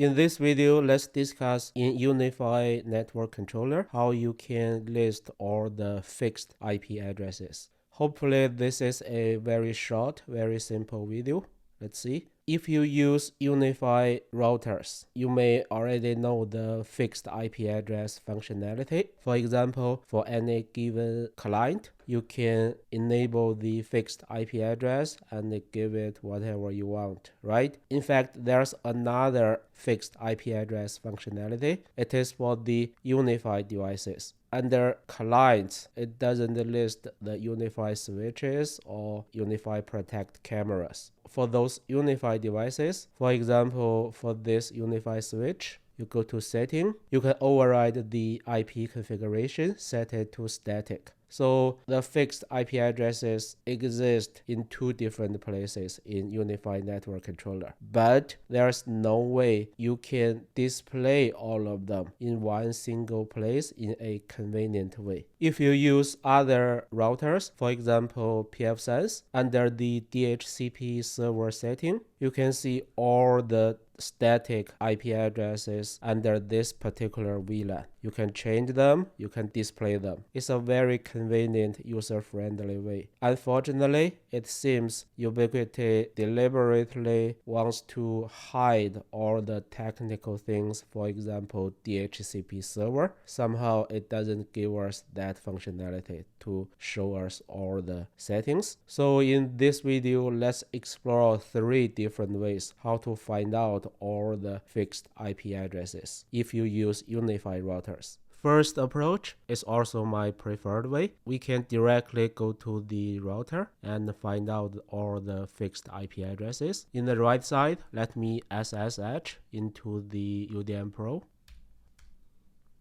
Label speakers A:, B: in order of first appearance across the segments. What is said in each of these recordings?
A: In this video, let's discuss in UniFi Network Controller how you can list all the fixed IP addresses. Hopefully, this is a very short, very simple video. Let's see. If you use UniFi routers, you may already know the fixed IP address functionality. For example, for any given client, you can enable the fixed IP address and give it whatever you want, right? In fact, there's another fixed IP address functionality. It is for the UniFi devices. Under clients, it doesn't list the UniFi switches or UniFi Protect cameras. For those UniFi devices, for example, for this UniFi switch, you go to setting, you can override the IP configuration, set it to static. So the fixed IP addresses exist in two different places in UniFi Network Controller, but there's no way you can display all of them in one single place in a convenient way. If you use other routers, for example pfSense, under the DHCP server setting, you can see all the static IP addresses under this particular VLAN. You can change them, you can display them. It's a very convenient, user-friendly way. Unfortunately, it seems Ubiquiti deliberately wants to hide all the technical things, for example, DHCP server. Somehow it doesn't give us that functionality to show us all the settings. So in this video, let's explore 3 different ways how to find out all the fixed IP addresses if you use UniFi routers. First approach is also my preferred way. We can directly go to the router and find out all the fixed IP addresses. In the right side, let me SSH into the UDM Pro.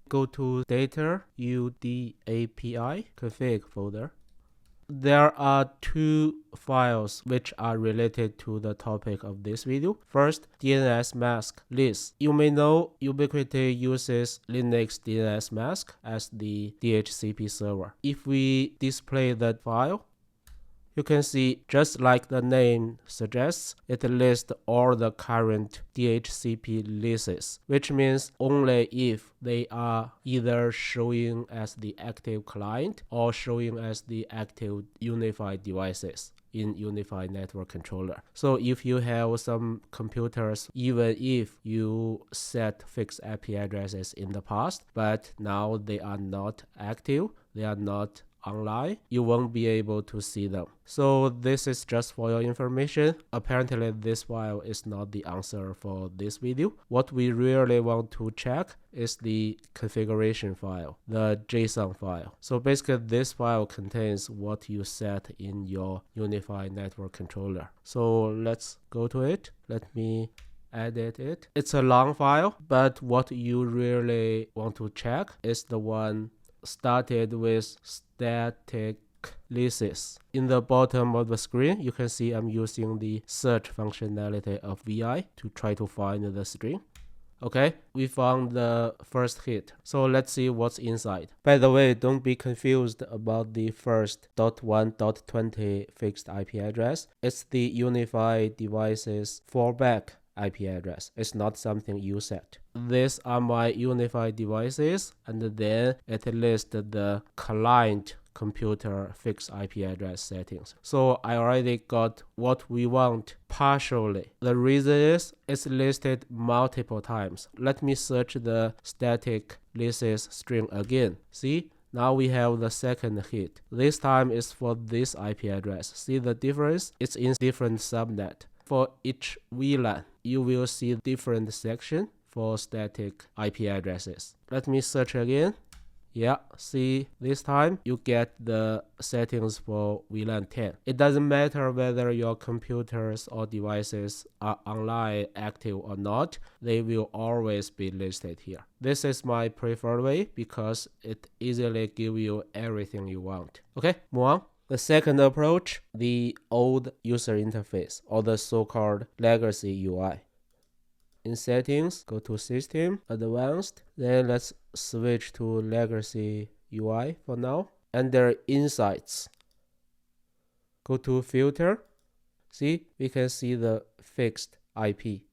A: Go to Data UDAPI config folder. There are 2 files which are related to the topic of this video. First, DNS mask list. You may know Ubiquiti uses Linux DNS mask as the DHCP server. If we display that file, you can see, just like the name suggests, it lists all the current DHCP lists, which means only if they are either showing as the active client or showing as the active UniFi devices in UniFi Network Controller. So if you have some computers, even if you set fixed IP addresses in the past, but now they are not active, they are not online, you won't be able to see them. So this is just for your information. Apparently this file is not the answer for this video. What we really want to check is the configuration file, the JSON file. So basically this file contains what you set in your UniFi Network Controller. So let's go to it. Let me edit it. It's a long file, but what you really want to check is the one started with static lists. In the bottom of the screen, you can see I'm using the search functionality of VI to try to find the string. Okay, we found the first hit. So let's see what's inside. By the way, don't be confused about the first .1.20 fixed IP address. It's the UniFi device's fallback IP address. It's not something you set. These are my UniFi devices, and then it lists the client computer fixed IP address settings. So I already got what we want partially. The reason is it's listed multiple times. Let me search the static lists string again. See? Now we have the second hit. This time is for this IP address. See the difference? It's in different subnet. For each VLAN, you will see different section for static IP addresses. Let me search again. Yeah, see, this time you get the settings for VLAN 10. It doesn't matter whether your computers or devices are online, active or not, they will always be listed here. This is my preferred way because it easily gives you everything you want. Okay, move on. The second approach, the old user interface, or the so-called legacy UI. In settings, go to System, Advanced, then let's switch to legacy UI for now. Under Insights, go to Filter. See, we can see the fixed IP.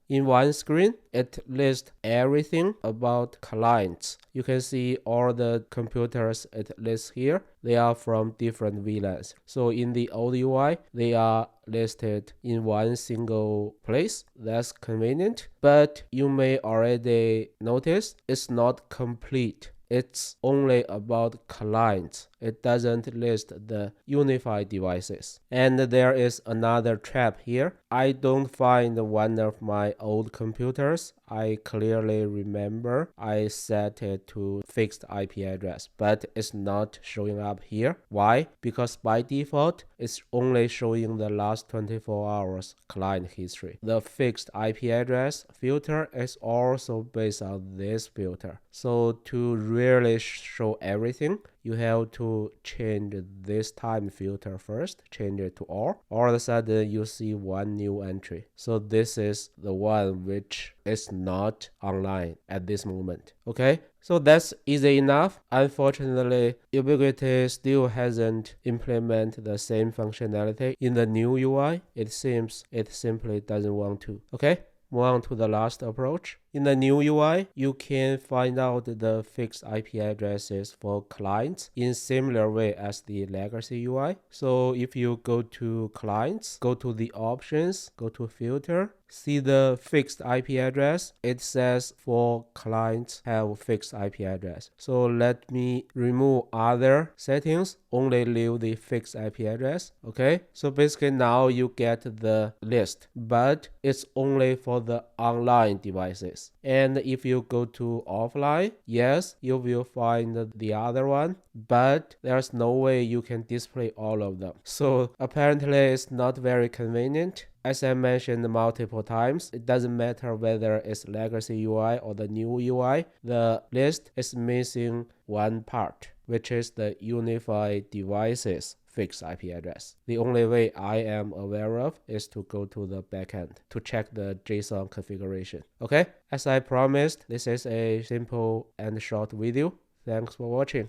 A: In one screen, it lists everything about clients. You can see all the computers it lists here. They are from different VLANs. So in the old UI, they are listed in one single place. That's convenient, but you may already notice it's not complete. It's only about clients. It doesn't list the UniFi devices. And there is another trap here. I don't find one of my old computers. I clearly remember I set it to fixed IP address, but it's not showing up here. Why? Because by default, it's only showing the last 24 hours client history. The fixed IP address filter is also based on this filter. So to really show everything, you have to change this time filter first, change it to all of a sudden you see one new entry. So this is the one which is not online at this moment. Okay, so that's easy enough. Unfortunately, Ubiquiti still hasn't implemented the same functionality in the new UI. It seems it simply doesn't want to. Okay, move on to the last approach. In the new UI, you can find out the fixed IP addresses for clients in similar way as the legacy UI. So if you go to clients, go to the options, go to filter, see the fixed IP address. It says for clients have fixed IP address. So let me remove other settings, only leave the fixed IP address. Okay, so basically now you get the list, but it's only for the online devices. And if you go to offline, yes, you will find the other one, but there's no way you can display all of them. So apparently it's not very convenient. As I mentioned multiple times, it doesn't matter whether it's legacy UI or the new UI, the list is missing one part, which is the UniFi devices fixed IP address. The only way I am aware of is to go to the backend to check the JSON configuration. Okay, as I promised, this is a simple and short video. Thanks for watching.